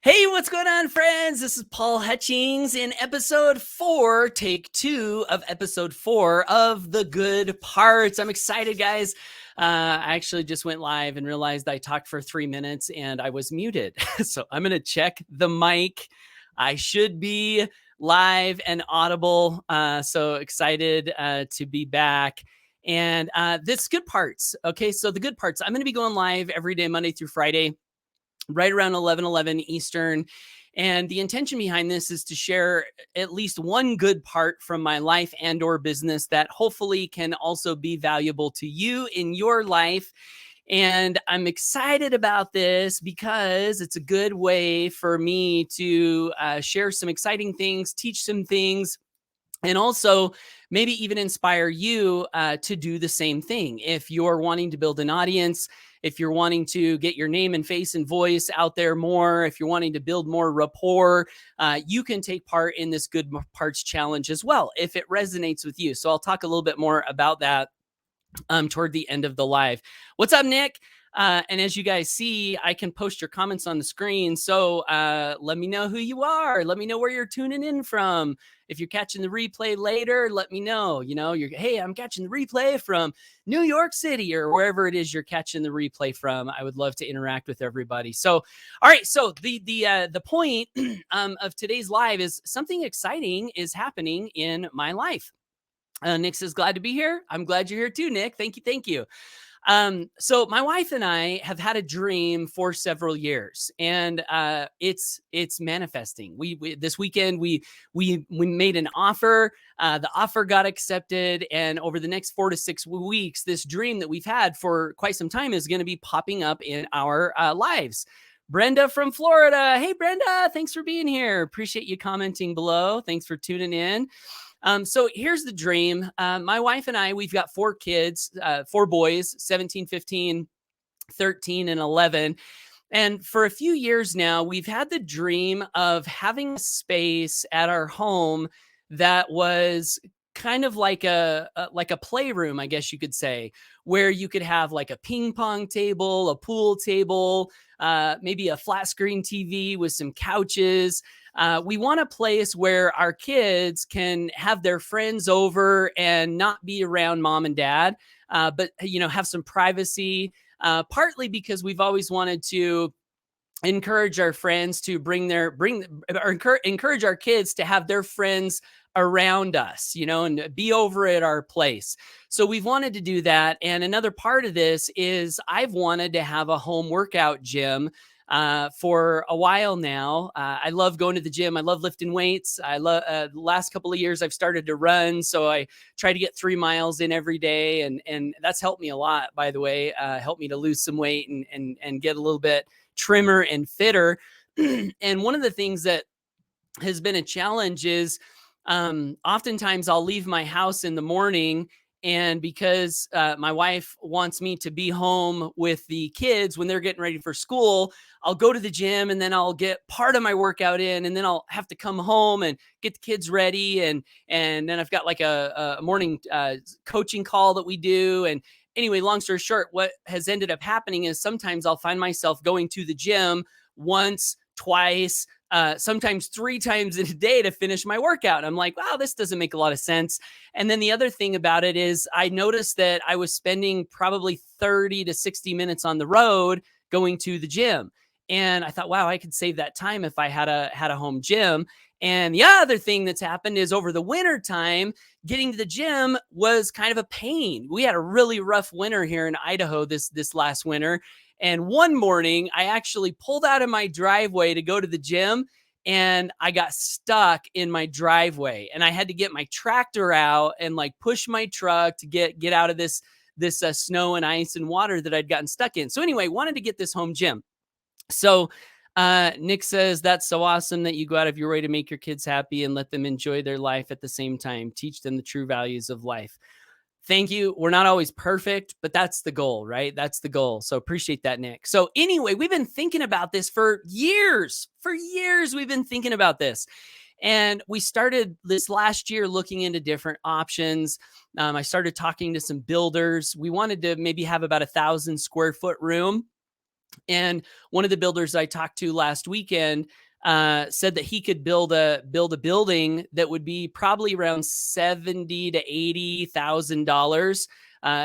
Hey, what's going on, friends? This is Paul Hutchings in episode 4, take 2 of episode 4 of The Good Parts. I'm excited, guys. I actually just went live and realized I talked for 3 minutes and I was muted. So I'm going to check the mic. I should be live and audible. So excited to be back. And this Good Parts. Okay, so The Good Parts. I'm going to be going live every day, Monday through Friday, right around 11:11 Eastern. And the intention behind this is to share at least one good part from my life and or business that hopefully can also be valuable to you in your life. And I'm excited about this because it's a good way for me to share some exciting things, teach some things, and also maybe even inspire you to do the same thing. If you're wanting to build an audience, if you're wanting to get your name and face and voice out there more, if you're wanting to build more rapport, you can take part in this Good Parts Challenge as well, if it resonates with you. So I'll talk a little bit more about that toward the end of the live. What's up, Nick? And as you guys see, I can post your comments on the screen. So let me know who you are. Let me know where you're tuning in from. If you're catching the replay later, let me know. Hey, I'm catching the replay from New York City or wherever it is you're catching the replay from. I would love to interact with everybody. So, all right. So the point of today's live is something exciting is happening in my life. Nick says, glad to be here. I'm glad you're here too, Nick. Thank you. Thank you. So my wife and I have had a dream for several years, and it's manifesting. We this weekend we made an offer. The offer got accepted, and over the next 4 to 6 weeks, this dream that we've had for quite some time is going to be popping up in our lives. Brenda from Florida. Hey, Brenda, thanks for being here. Appreciate you commenting below. Thanks for tuning in. So here's the dream. My wife and I, we've got 4 kids, 4 boys, 17, 15, 13, and 11. And for a few years now, we've had the dream of having a space at our home that was kind of like a playroom, I guess you could say, where you could have like a ping pong table, a pool table, maybe a flat screen TV with some couches. We want a place where our kids can have their friends over and not be around mom and dad, but have some privacy. Partly because we've always wanted to encourage our friends to encourage our kids to have their friends around us, and be over at our place. So we've wanted to do that. And another part of this is I've wanted to have a home workout gym for a while now. I love going to the gym. I love lifting weights. I love the last couple of years I've started to run. So I try to get 3 miles in every day. And that's helped me a lot, by the way, helped me to lose some weight and get a little bit trimmer and fitter. And one of the things that has been a challenge is oftentimes I'll leave my house in the morning, and because my wife wants me to be home with the kids when they're getting ready for school, I'll go to the gym and then I'll get part of my workout in, and then I'll have to come home and get the kids ready. And then I've got like a morning coaching call that we do. And anyway, long story short, what has ended up happening is sometimes I'll find myself going to the gym once, twice, sometimes 3 times in a day to finish my workout. And I'm like, wow, this doesn't make a lot of sense. And then the other thing about it is I noticed that I was spending probably 30 to 60 minutes on the road going to the gym. And I thought, wow, I could save that time if I had a home gym. And the other thing that's happened is over the winter time, getting to the gym was kind of a pain. We had a really rough winter here in Idaho this last winter. And one morning, I actually pulled out of my driveway to go to the gym, and I got stuck in my driveway. And I had to get my tractor out and like push my truck to get out of this snow and ice and water that I'd gotten stuck in. So anyway, wanted to get this home gym. So Nick says, that's so awesome that you go out of your way to make your kids happy and let them enjoy their life at the same time. Teach them the true values of life. Thank you. We're not always perfect, but that's the goal, right? That's the goal. So appreciate that, Nick. So anyway, we've been thinking about this for years. For years, we've been thinking about this. And we started this last year looking into different options. I started talking to some builders. We wanted to maybe have about 1,000 square foot room. And one of the builders I talked to last weekend said that he could build a building that would be probably around 70 to $80,000.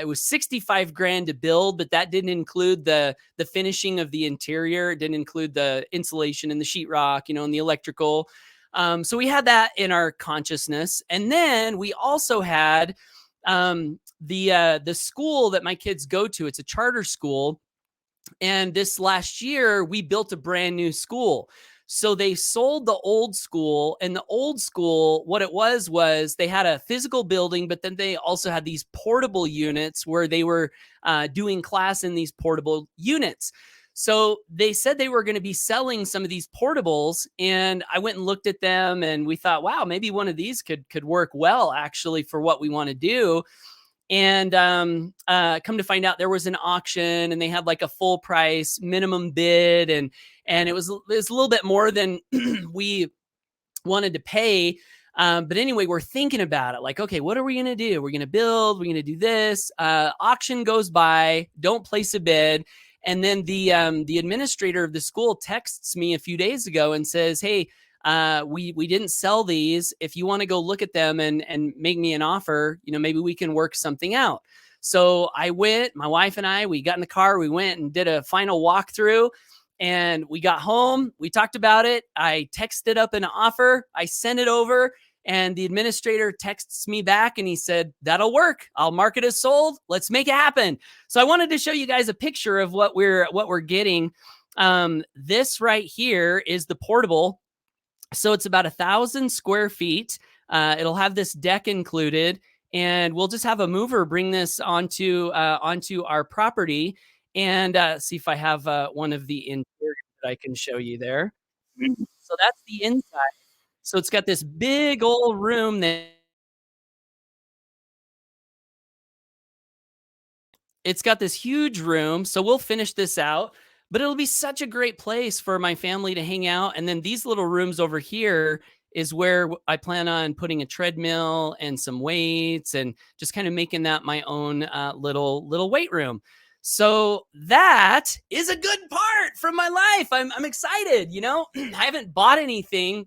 It was 65 grand to build, but that didn't include the finishing of the interior. It didn't include the insulation and the sheetrock, and the electrical. So we had that in our consciousness, and then we also had the school that my kids go to. It's a charter school, and this last year, we built a brand new school. So they sold the old school, and the old school, what it was they had a physical building, but then they also had these portable units where they were doing class in these portable units. So they said they were going to be selling some of these portables, and I went and looked at them, and we thought, wow, maybe one of these could work well actually for what we want to do. And come to find out, there was an auction, and they had like a full price minimum bid, and it was a little bit more than we wanted to pay. But anyway, we're thinking about it, like, okay, what are we going to do? We're going to build, we're going to do this. Auction goes by, don't place a bid. And then the administrator of the school texts me a few days ago and says, hey, we didn't sell these. If you want to go look at them and make me an offer, maybe we can work something out. So I went, my wife and I, we got in the car, we went and did a final walkthrough, and we got home. We talked about it. I texted up an offer. I sent it over, and the administrator texts me back, and he said, that'll work. I'll mark it as sold. Let's make it happen. So I wanted to show you guys a picture of what we're getting. This right here is the portable. So it's about 1,000 square feet. It'll have this deck included, and we'll just have a mover bring this onto our property. And see if I have one of the interiors that I can show you there. So that's the inside. So it's got this big old room that it's got this huge room. So we'll finish this out, but it'll be such a great place for my family to hang out. And then these little rooms over here is where I plan on putting a treadmill and some weights, and just kind of making that my own little weight room. So that is a good part from my life. I'm excited. I haven't bought anything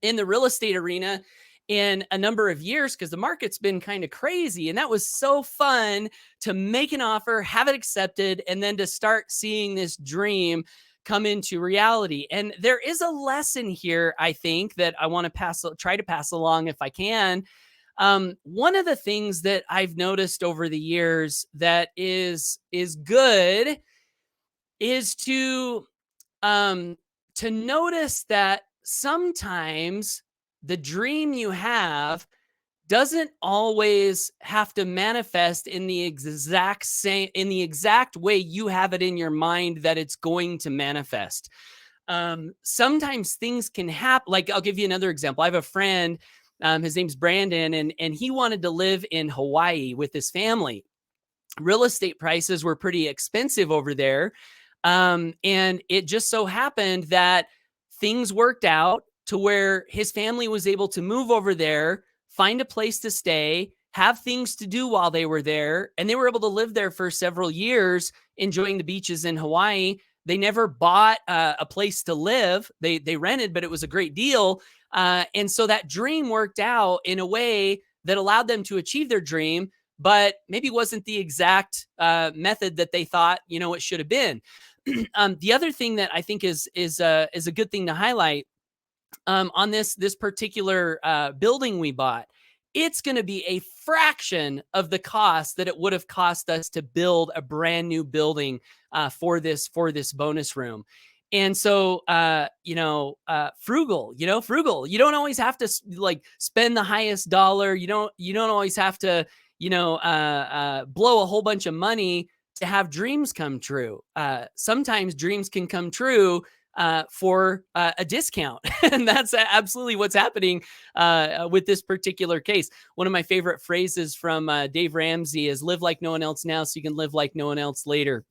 in the real estate arena in a number of years because the market's been kind of crazy. And that was so fun to make an offer, have it accepted, and then to start seeing this dream come into reality. And there is a lesson here, I think, that I want to try to pass along if I can. One of the things that I've noticed over the years that is good is to notice that sometimes the dream you have doesn't always have to manifest in the exact way you have it in your mind that it's going to manifest. Sometimes things can happen. Like, I'll give you another example. I have a friend, his name's Brandon, and he wanted to live in Hawaii with his family. Real estate prices were pretty expensive over there. And it just so happened that things worked out to where his family was able to move over there, find a place to stay, have things to do while they were there. And they were able to live there for several years, enjoying the beaches in Hawaii. They never bought a place to live. They rented, but it was a great deal. And so that dream worked out in a way that allowed them to achieve their dream, but maybe wasn't the exact method that they thought, it should have been. The other thing that I think is a good thing to highlight, on this particular building we bought, it's going to be a fraction of the cost that it would have cost us to build a brand new building for this bonus room. And so, frugal. You don't always have to spend the highest dollar. You don't always have to, blow a whole bunch of money to have dreams come true. Sometimes dreams can come true for a discount. And that's absolutely what's happening with this particular case. One of my favorite phrases from Dave Ramsey is live like no one else now so you can live like no one else later.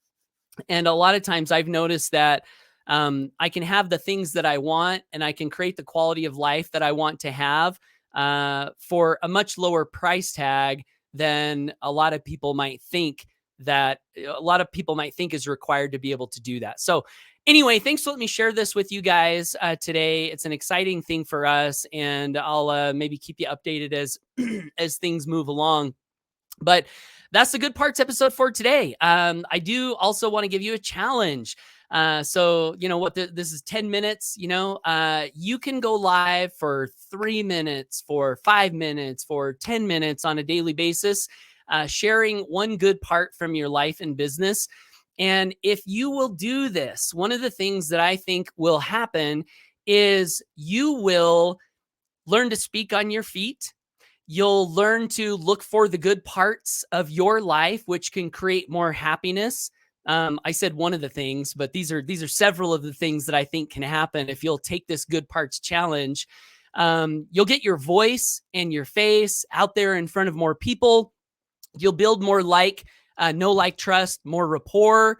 And a lot of times I've noticed that I can have the things that I want, and I can create the quality of life that I want to have for a much lower price tag than a lot of people might think that a lot of people might think is required to be able to do that. So anyway, thanks for letting me share this with you guys today. It's an exciting thing for us, and I'll maybe keep you updated as as things move along. But that's the good parts episode for today. I do also want to give you a challenge. So you know what, this is 10 minutes, you can go live for 3 minutes, for 5 minutes, for 10 minutes on a daily basis, sharing one good part from your life and business. And if you will do this, one of the things that I think will happen is you will learn to speak on your feet. You'll learn to look for the good parts of your life, which can create more happiness. I said one of the things, but these are several of the things that I think can happen if you'll take this good parts challenge. You'll get your voice and your face out there in front of more people. You'll build more know, like, trust, more rapport.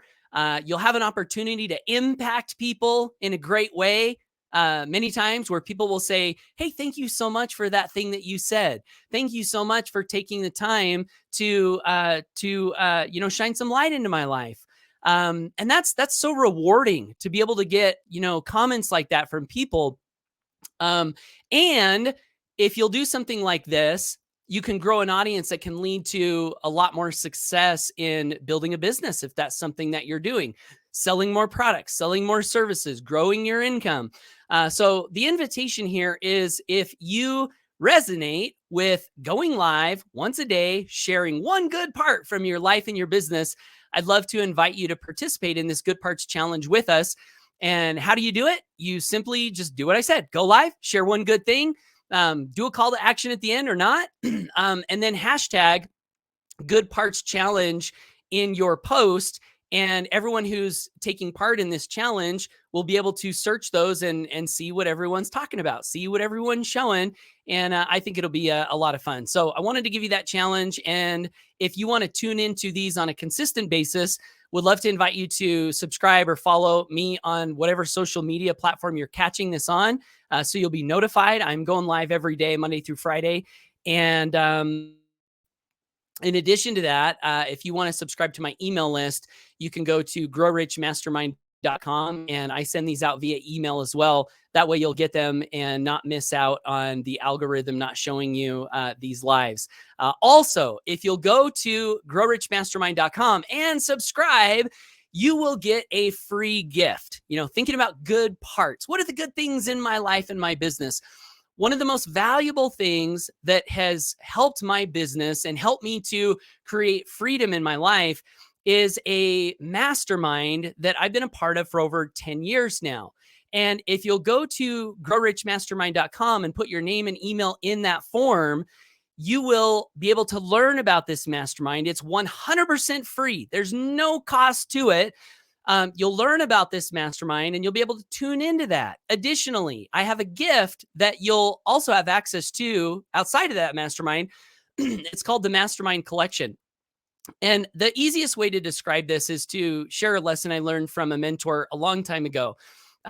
You'll have an opportunity to impact people in a great way. Many times where people will say, hey, thank you so much for that thing that you said. Thank you so much for taking the time to shine some light into my life. And that's so rewarding to be able to get, comments like that from people. And if you'll do something like this, you can grow an audience that can lead to a lot more success in building a business. If that's something that you're doing, selling more products, selling more services, growing your income. So the invitation here is, if you resonate with going live once a day, sharing one good part from your life and your business, I'd love to invite you to participate in this good parts challenge with us. And how do you do it? You simply just do what I said. Go live, share one good thing, do a call to action at the end or not, and then hashtag good parts challenge in your post. And everyone who's taking part in this challenge will be able to search those and see what everyone's talking about, see what everyone's showing. And I think it'll be a lot of fun. So I wanted to give you that challenge. And if you want to tune into these on a consistent basis, would love to invite you to subscribe or follow me on whatever social media platform you're catching this on. So you'll be notified. I'm going live every day, Monday through Friday. And in addition to that, if you want to subscribe to my email list, you can go to growrichmastermind.com, and I send these out via email as well. That way you'll get them and not miss out on the algorithm not showing you these lives. Also, if you'll go to growrichmastermind.com and subscribe, you will get a free gift. Thinking about good parts. What are the good things in my life and my business? One of the most valuable things that has helped my business and helped me to create freedom in my life is a mastermind that I've been a part of for over 10 years now. And if you'll go to growrichmastermind.com and put your name and email in that form, you will be able to learn about this mastermind. It's 100% free. There's no cost to it. You'll learn about this mastermind and you'll be able to tune into that. Additionally, I have a gift that you'll also have access to outside of that mastermind. It's called the Mastermind Collection. And the easiest way to describe this is to share a lesson I learned from a mentor a long time ago.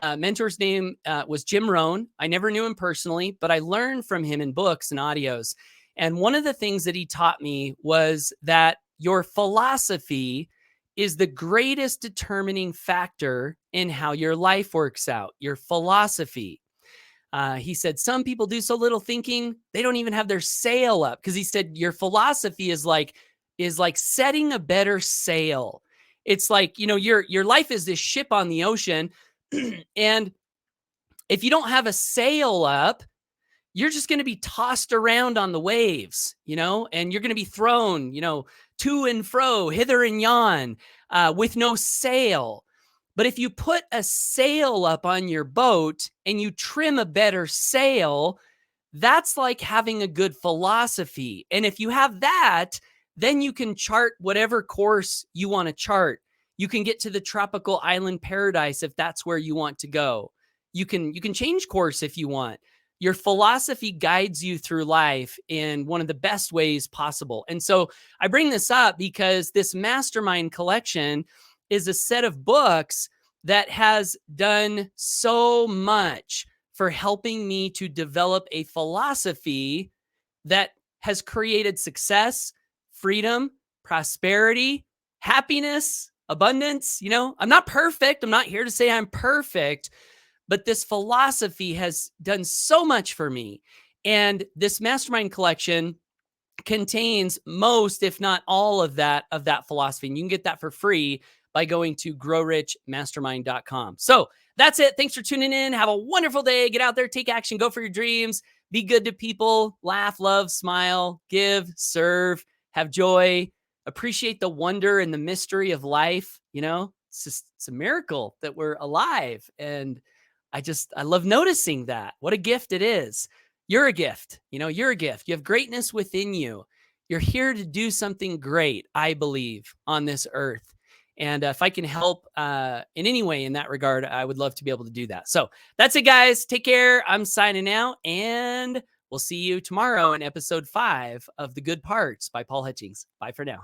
Mentor's name was Jim Rohn. I never knew him personally, but I learned from him in books and audios. And one of the things that he taught me was that your philosophy is the greatest determining factor in how your life works out. Your philosophy. He said, some people do so little thinking, they don't even have their sail up. Because he said, your philosophy is like setting a better sail. It's like, your life is this ship on the ocean. And if you don't have a sail up, you're just going to be tossed around on the waves, and you're going to be thrown, to and fro, hither and yon, with no sail. But if you put a sail up on your boat and you trim a better sail, that's like having a good philosophy. And if you have that, then you can chart whatever course you want to chart. You can get to the tropical island paradise if that's where you want to go. You can change course if you want. Your philosophy guides you through life in one of the best ways possible. And so I bring this up because this Mastermind Collection is a set of books that has done so much for helping me to develop a philosophy that has created success, freedom, prosperity, happiness, abundance. I'm not perfect. I'm not here to say I'm perfect, but this philosophy has done so much for me. And this mastermind collection contains most, if not all of that philosophy. And you can get that for free by going to growrichmastermind.com. So that's it. Thanks for tuning in. Have a wonderful day. Get out there, take action, go for your dreams, be good to people, laugh, love, smile, give, serve, have joy, appreciate the wonder and the mystery of life. It's a miracle that we're alive. And I love noticing that. What a gift it is. You're a gift. You're a gift. You have greatness within you. You're here to do something great, I believe, on this earth. And if I can help in any way in that regard, I would love to be able to do that. So that's it, guys. Take care. I'm signing out, and we'll see you tomorrow in episode 5 of The Good Parts by Paul Hutchings. Bye for now.